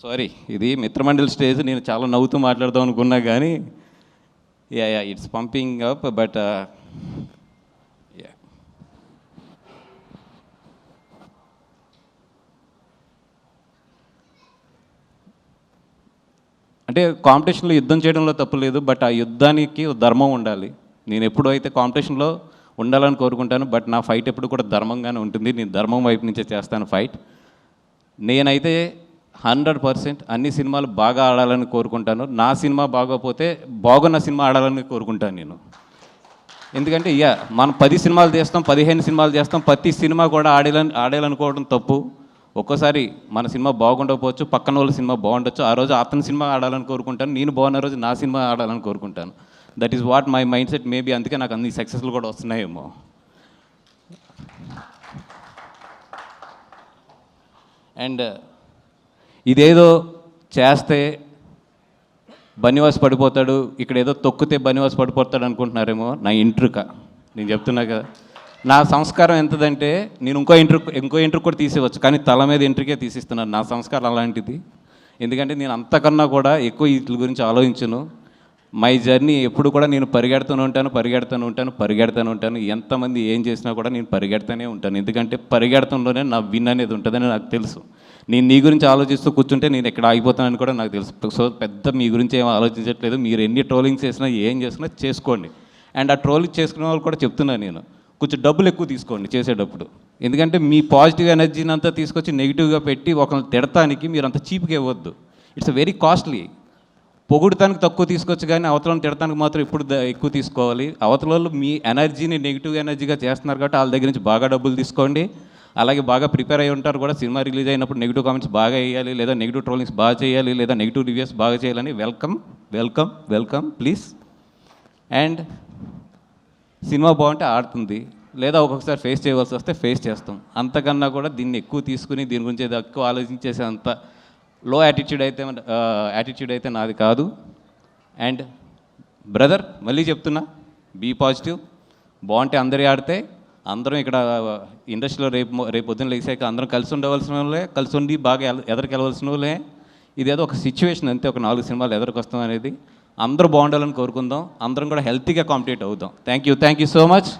Sorry, ఇది మిత్రమండలి stage. నేను చాలా నవ్వుతూ మాట్లాడదాం అనుకున్నా కానీ ఇట్స్ పంపింగ్ అప్. బట్ అంటే కాంపిటీషన్లో యుద్ధం చేయడంలో తప్పు లేదు, బట్ ఆ యుద్ధానికి ధర్మం ఉండాలి. నేను ఎప్పుడు అయితే కాంపిటీషన్లో ఉండాలని కోరుకుంటాను, బట్ నా ఫైట్ ఎప్పుడు కూడా ధర్మంగానే ఉంటుంది. నేను ధర్మం వైపు నుంచే చేస్తాను ఫైట్. నేనైతే 100% అన్ని సినిమాలు బాగా ఆడాలని కోరుకుంటాను. నా సినిమా బాగోపోతే బాగున్న సినిమా ఆడాలని కోరుకుంటాను నేను. ఎందుకంటే మనం 10 సినిమాలు చేస్తాం, 15 సినిమాలు చేస్తాం, ప్రతి సినిమా కూడా ఆడాలనుకోవడం తప్పు. ఒక్కోసారి మన సినిమా బాగుండకపోవచ్చు, పక్కన వాళ్ళ సినిమా బాగుండొచ్చు. ఆ రోజు అతని సినిమా ఆడాలని కోరుకుంటాను, నేను బాగున్న రోజు నా సినిమా ఆడాలని కోరుకుంటాను. That is what my mind set. Maybe అందుకే నాకు అన్ని సక్సెస్లు కూడా వస్తున్నాయేమో. అండ్ ఇదేదో చేస్తే బనివాస్ పడిపోతాడు, ఇక్కడ ఏదో తొక్కితే బనివాస్ పడిపోతాడు అనుకుంటున్నారేమో. నా ఇంట్రుక నేను చెప్తున్నా కదా, నా సంస్కారం ఎంతదంటే నేను ఇంకో ఇంట్రుకు కూడా తీసేవచ్చు, కానీ తల మీద ఇంట్రుకే తీసిస్తున్నాను. నా సంస్కారం అలాంటిది. ఎందుకంటే నేను అంతకన్నా కూడా ఎక్కువ వీటి గురించి ఆలోచించను. మై జర్నీ ఎప్పుడు కూడా నేను పరిగెడుతూనే ఉంటాను. ఎంతమంది ఏం చేసినా కూడా నేను పరిగెడుతూనే ఉంటాను. ఎందుకంటే పరిగెడతంలోనే నా విన్ అనేది ఉంటుందని నాకు తెలుసు. నేను నీ గురించి ఆలోచిస్తూ కూర్చుంటే నేను ఎక్కడ ఆగిపోతానని కూడా నాకు తెలుసు. సో పెద్ద మీ గురించి ఏం ఆలోచించట్లేదు. మీరు ఎన్ని ట్రోలింగ్స్ చేసినా ఏం చేసినా చేసుకోండి. అండ్ ఆ ట్రోలింగ్ చేసుకునే వాళ్ళు కూడా చెప్తున్నాను నేను, కొంచెం డబ్బులు ఎక్కువ తీసుకోండి చేసేటప్పుడు. ఎందుకంటే మీ పాజిటివ్ ఎనర్జీని అంతా తీసుకొచ్చి నెగిటివ్గా పెట్టి ఒకరిని తిడటానికి మీరు అంత చీప్గా ఇవ్వద్దు. It's very costly. పొగుడుతానికి తక్కువ తీసుకోవచ్చు, కానీ అవతలను తిడటానికి మాత్రం ఇప్పుడు ఎక్కువ తీసుకోవాలి. అవతలలో మీ ఎనర్జీని నెగిటివ్ ఎనర్జీగా చేస్తున్నారు కాబట్టి వాళ్ళ దగ్గర నుంచి బాగా డబ్బులు తీసుకోండి. అలాగే బాగా ప్రిపేర్ అయ్యి ఉంటారు కూడా. సినిమా రిలీజ్ అయినప్పుడు నెగిటివ్ కామెంట్స్ బాగా వేయాలి, లేదా నెగిటివ్ ట్రోలింగ్స్ బాగా చేయాలి, లేదా నెగిటివ్ రివ్యూస్ బాగా చేయాలని వెల్కమ్ ప్లీజ్. అండ్ సినిమా బాగుంటే ఆడుతుంది, లేదా ఒక్కొక్కసారి ఫేస్ చేయవలసి వస్తే ఫేస్ చేస్తాం. అంతకన్నా కూడా దీన్ని ఎక్కువ తీసుకుని దీని గురించి ఎక్కువ ఆలోచించేసే అంత లో యాటిట్యూడ్ అయితే నాది కాదు. అండ్ బ్రదర్, మళ్ళీ చెప్తున్నా, బీ పాజిటివ్. బాగుంటే అందరి ఆడితే అందరం ఇక్కడ ఇండస్ట్రీలో రేపు పొద్దున్న లేచాక అందరం కలిసి ఉండవలసిన వాళ్ళే, కలిసి ఉండి బాగా ఎదరికెళ్ళవలసిన వాళ్ళే. ఇదేదో ఒక సిచ్యువేషన్ అంతే, ఒక 4 సినిమాలు ఎదరికొస్తాం అనేది. అందరూ బాగుండాలని కోరుకుందాం, అందరం కూడా హెల్తీగా కాంపిటేట్ అవుదాం. Thank you so much.